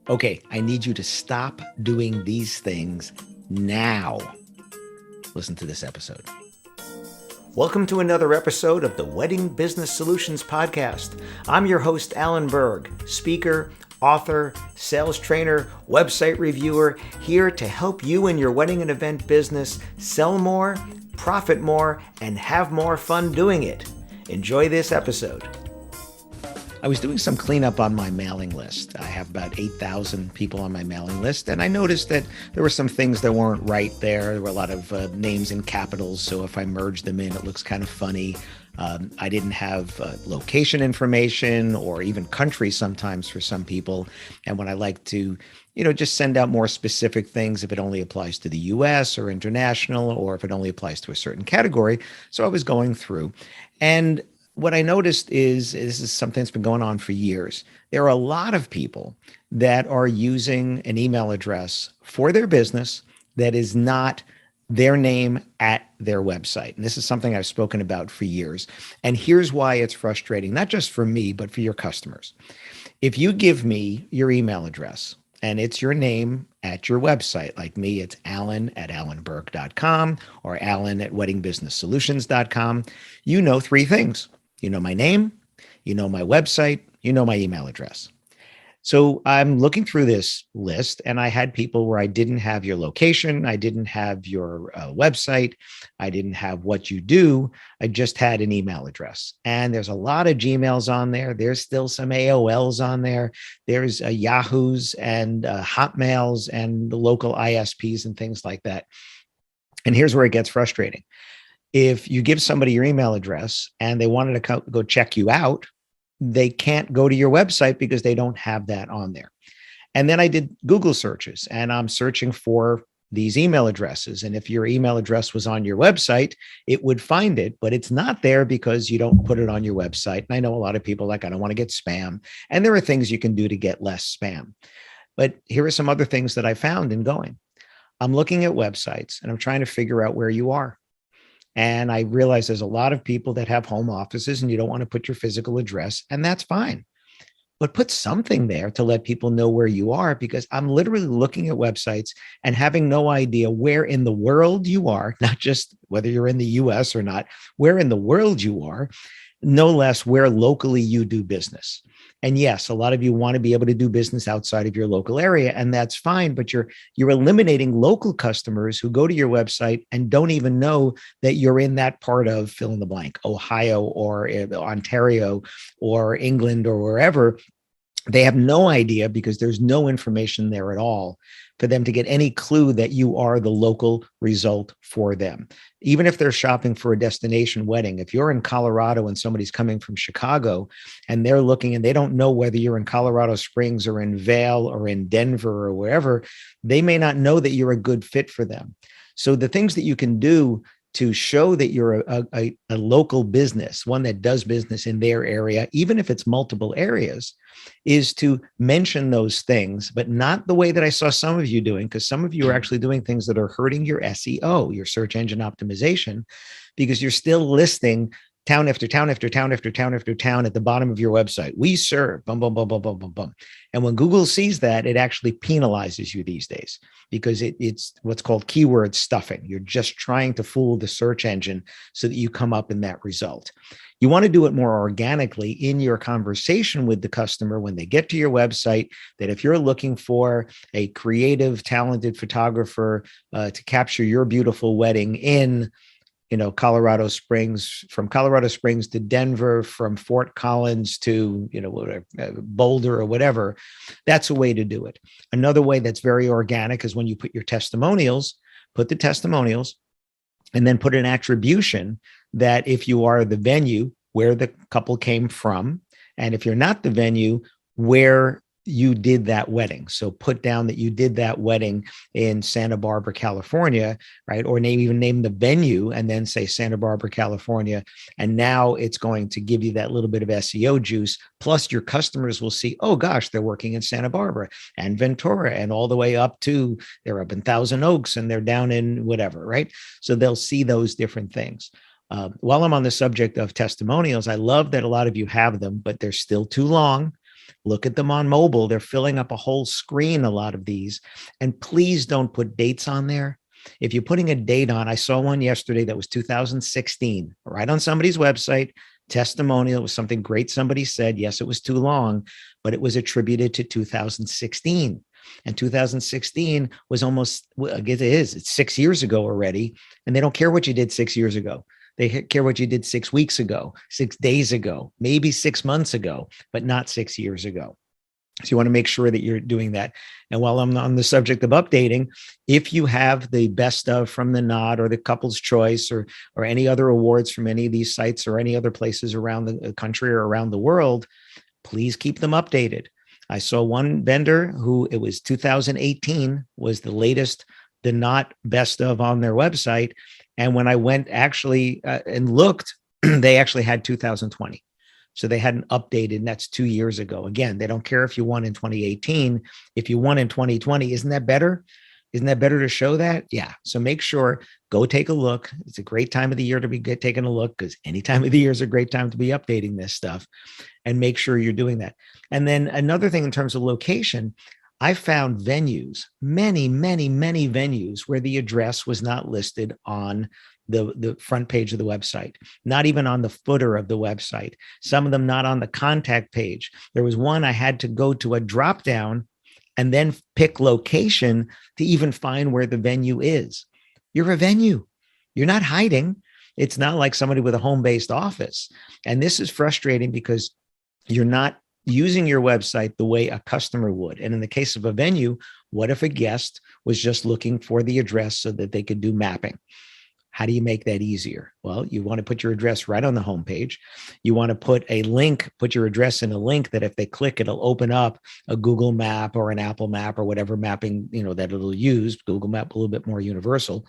Okay, I need you to stop doing these things now. Listen to this episode. Welcome to another episode of the Wedding Business Solutions Podcast. I'm your host, Alan Berg, speaker, author, sales trainer, website reviewer, here to help you in your wedding and event business sell more, profit more, and have more fun doing it. Enjoy this episode. I was doing some cleanup on my mailing list. I have about 8,000 people on my mailing list, and I noticed that there were some things that weren't right there. There were a lot of names in capitals, so if I merge them in, it looks kind of funny. I didn't have location information or even country sometimes for some people. And when I like to, just send out more specific things if it only applies to the US or international, or if it only applies to a certain category. So I was going through, and what I noticed is this is something that's been going on for years. There are a lot of people that are using an email address for their business that is not their name at their website. And this is something I've spoken about for years. And here's why it's frustrating, not just for me, but for your customers. If you give me your email address and it's your name at your website, like me, it's alan@alanberg.com or alan@weddingbusinesssolutions.com, you know three things. You know my name, you know my website, you know my email address. So I'm looking through this list, and I had people where I didn't have your location, I didn't have your website, I didn't have what you do, I just had an email address. And there's a lot of Gmails on there. There's still some AOLs on there. There's Yahoos and Hotmails and the local ISPs and things like that. And here's where it gets frustrating. If you give somebody your email address and they wanted to go check you out, they can't go to your website because they don't have that on there. And then I did Google searches, and I'm searching for these email addresses. And if your email address was on your website, it would find it, but it's not there because you don't put it on your website. And I know a lot of people I don't want to get spam. And there are things you can do to get less spam. But here are some other things that I found in going. I'm looking at websites and I'm trying to figure out where you are. And I realize there's a lot of people that have home offices and you don't want to put your physical address, and that's fine. But put something there to let people know where you are, because I'm literally looking at websites and having no idea where in the world you are, not just whether you're in the US or not, where in the world you are, no less where locally you do business. And yes, a lot of you want to be able to do business outside of your local area, and that's fine, but you're eliminating local customers who go to your website and don't even know that you're in that part of fill in the blank, Ohio or Ontario or England or wherever. They have no idea because there's no information there at all for them to get any clue that you are the local result for them. Even if they're shopping for a destination wedding, if you're in Colorado and somebody's coming from Chicago and they're looking and they don't know whether you're in Colorado Springs or in Vail or in Denver or wherever, they may not know that you're a good fit for them. So the things that you can do to show that you're a local business, one that does business in their area, even if it's multiple areas, is to mention those things, but not the way that I saw some of you doing, because some of you are actually doing things that are hurting your SEO, your search engine optimization, because you're still listing town after town after town after town after town at the bottom of your website. We serve, bum, bum, bum, bum, bum, bum, bum. And when Google sees that, it actually penalizes you these days because it's what's called keyword stuffing. You're just trying to fool the search engine so that you come up in that result. You want to do it more organically in your conversation with the customer when they get to your website, that if you're looking for a creative, talented photographer to capture your beautiful wedding in Colorado Springs, from Colorado Springs to Denver, from Fort Collins to, whatever, Boulder or whatever, that's a way to do it. Another way that's very organic is when you put your testimonials, put the testimonials and then put an attribution that if you are the venue, where the couple came from, and if you're not the venue, where you did that wedding. So put down that you did that wedding in Santa Barbara, California, right? Or name the venue and then say Santa Barbara, California. And now it's going to give you that little bit of SEO juice. Plus your customers will see, oh gosh, they're working in Santa Barbara and Ventura and all the way up to, they're up in Thousand Oaks and they're down in whatever, right? So they'll see those different things. While I'm on the subject of testimonials, I love that a lot of you have them, but they're still too long. Look at them on mobile. They're filling up a whole screen, a lot of these. And please don't put dates on there. If you're putting a date on, I saw one yesterday that was 2016, right on somebody's website. Testimonial was something great somebody said. Yes, it was too long, but it was attributed to 2016. And 2016 was almost, it's 6 years ago already. And they don't care what you did 6 years ago. They care what you did 6 weeks ago, 6 days ago, maybe 6 months ago, but not 6 years ago. So you want to make sure that you're doing that. And while I'm on the subject of updating, if you have the best of from the Nod or the Couples Choice or any other awards from any of these sites or any other places around the country or around the world, please keep them updated. I saw one vendor who it was 2018 was the latest, the not best of on their website. And when I went actually and looked, they actually had 2020. So they hadn't updated, and that's 2 years ago. Again, they don't care if you won in 2018. If you won in 2020, isn't that better? Isn't that better to show that? Yeah. So make sure, go take a look. It's a great time of the year to be taking a look, because any time of the year is a great time to be updating this stuff, and make sure you're doing that. And then another thing in terms of location, I found venues, many, many, many venues where the address was not listed on the front page of the website, not even on the footer of the website. Some of them not on the contact page. There was one I had to go to a drop down and then pick location to even find where the venue is. You're a venue. You're not hiding. It's not like somebody with a home-based office. And this is frustrating because you're not using your website the way a customer would. And in the case of a venue, what if a guest was just looking for the address so that they could do mapping? How do you make that easier? Well, you want to put your address right on the homepage. You want to put a link, put your address in a link that if they click, it'll open up a Google map or an Apple map or whatever mapping, that it'll use. Google Map, a little bit more universal.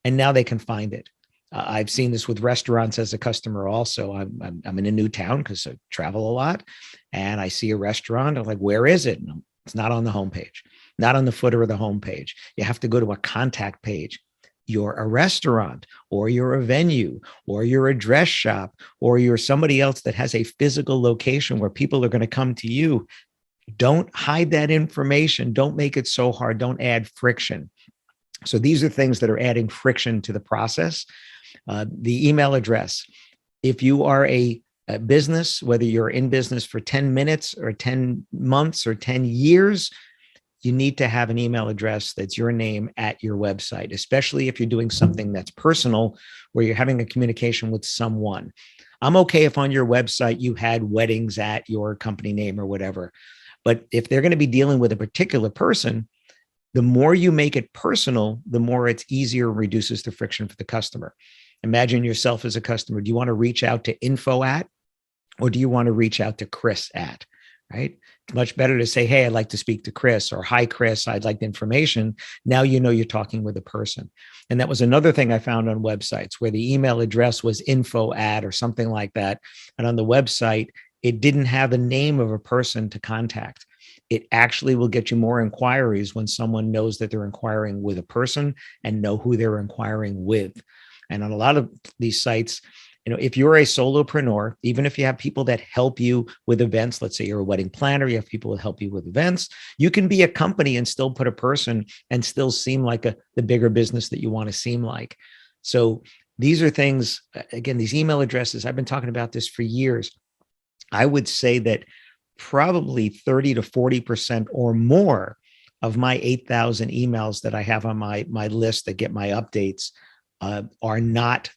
And now they can find it. I've seen this with restaurants as a customer also. I'm in a new town because I travel a lot, and I see a restaurant. I'm like, where is it? No, it's not on the homepage, not on the footer of the homepage. You have to go to a contact page. You're a restaurant, or you're a venue, or you're a dress shop, or you're somebody else that has a physical location where people are going to come to you. Don't hide that information. Don't make it so hard. Don't add friction. So these are things that are adding friction to the process. The email address. If you are a business, whether you're in business for 10 minutes or 10 months or 10 years, you need to have an email address that's your name at your website, especially if you're doing something that's personal, where you're having a communication with someone. I'm okay if on your website you had weddings at your company name or whatever. But if they're going to be dealing with a particular person, the more you make it personal, the more it's easier and reduces the friction for the customer. Imagine yourself as a customer. Do you want to reach out to info at, or do you want to reach out to Chris at? Right? It's much better to say, hey, I'd like to speak to Chris, or hi, Chris, I'd like the information. Now you know you're talking with a person. And that was another thing I found on websites where the email address was info at or something like that. And on the website, it didn't have a name of a person to contact. It actually will get you more inquiries when someone knows that they're inquiring with a person and know who they're inquiring with. And on a lot of these sites, if you're a solopreneur, even if you have people that help you with events, let's say you're a wedding planner, you have people that help you with events, you can be a company and still put a person and still seem like the bigger business that you want to seem like. So these are things, again, these email addresses, I've been talking about this for years. I would say that probably 30 to 40% or more of my 8,000 emails that I have on my list that get my updates are not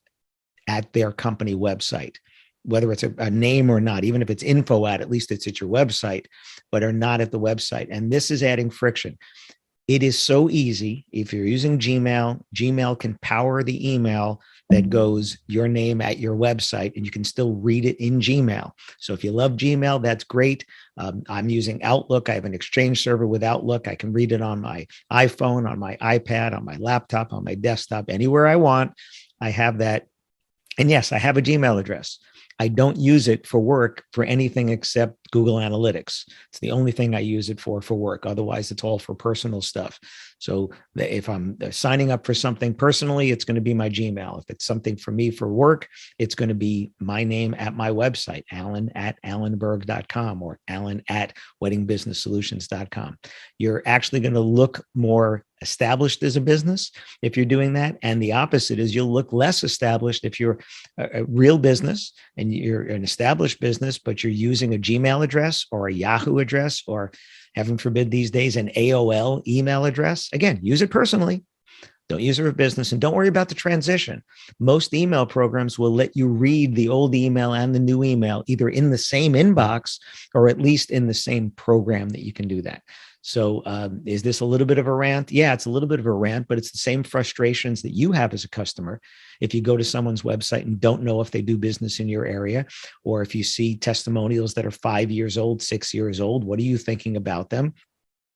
at their company website, whether it's a name or not. Even if it's info at least it's at your website, but are not at the website. And this is adding friction. It is so easy. If you're using Gmail, Gmail can power the email that goes your name at your website, and you can still read it in Gmail. So if you love Gmail, that's great. I'm using Outlook. I have an Exchange server with Outlook. I can read it on my iPhone, on my iPad, on my laptop, on my desktop, anywhere I want. I have that. And yes, I have a Gmail address. I don't use it for work for anything except Google Analytics. It's the only thing I use it for work. Otherwise, it's all for personal stuff. So if I'm signing up for something personally, it's going to be my Gmail. If it's something for me for work, it's going to be my name at my website, alan@alanberg.com or alan@weddingbusinesssolutions.com. You're actually going to look more established as a business if you're doing that. And the opposite is you'll look less established if you're a real business and you're an established business, but you're using a Gmail address or a Yahoo address, or heaven forbid these days, an AOL email address. Again, use it personally. Don't use it for business, and don't worry about the transition. Most email programs will let you read the old email and the new email either in the same inbox or at least in the same program that you can do that. So is this a little bit of a rant? Yeah, it's a little bit of a rant, but it's the same frustrations that you have as a customer. If you go to someone's website and don't know if they do business in your area, or if you see testimonials that are 5 years old, 6 years old, what are you thinking about them?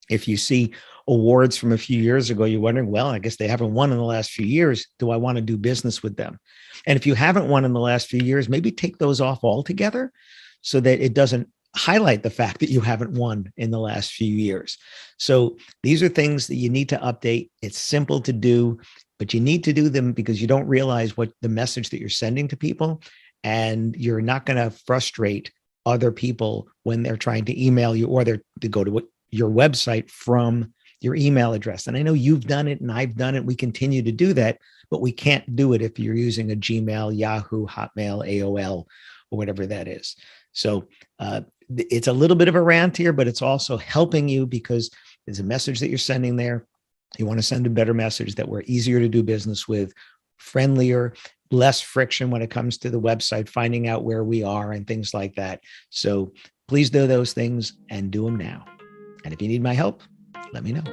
If you see awards from a few years ago, you're wondering, well, I guess they haven't won in the last few years. Do I want to do business with them? And if you haven't won in the last few years, maybe take those off altogether so that it doesn't highlight the fact that you haven't won in the last few years. So these are things that you need to update. It's simple to do, but you need to do them because you don't realize what the message that you're sending to people, and you're not going to frustrate other people when they're trying to email you or they're to go to your website from your email address. And I know you've done it and I've done it. We continue to do that, but we can't do it if you're using a Gmail, Yahoo, Hotmail, AOL, or whatever that is. So it's a little bit of a rant here, but it's also helping you because there's a message that you're sending there. You want to send a better message that we're easier to do business with, friendlier, less friction when it comes to the website, finding out where we are and things like that. So please do those things and do them now. And if you need my help, let me know.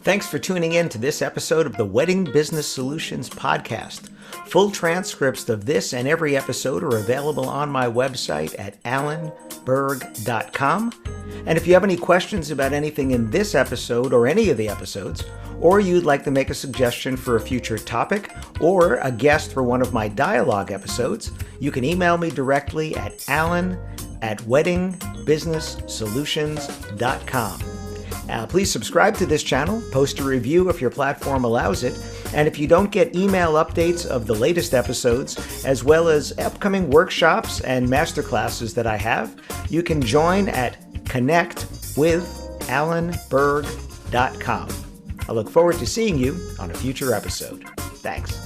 Thanks for tuning in to this episode of the Wedding Business Solutions Podcast. Full transcripts of this and every episode are available on my website at alanberg.com. And if you have any questions about anything in this episode or any of the episodes, or you'd like to make a suggestion for a future topic or a guest for one of my dialogue episodes, you can email me directly at alan@weddingbusinesssolutions.com. Please subscribe to this channel, post a review if your platform allows it, and if you don't get email updates of the latest episodes, as well as upcoming workshops and masterclasses that I have, you can join at connectwithalanberg.com. I look forward to seeing you on a future episode. Thanks.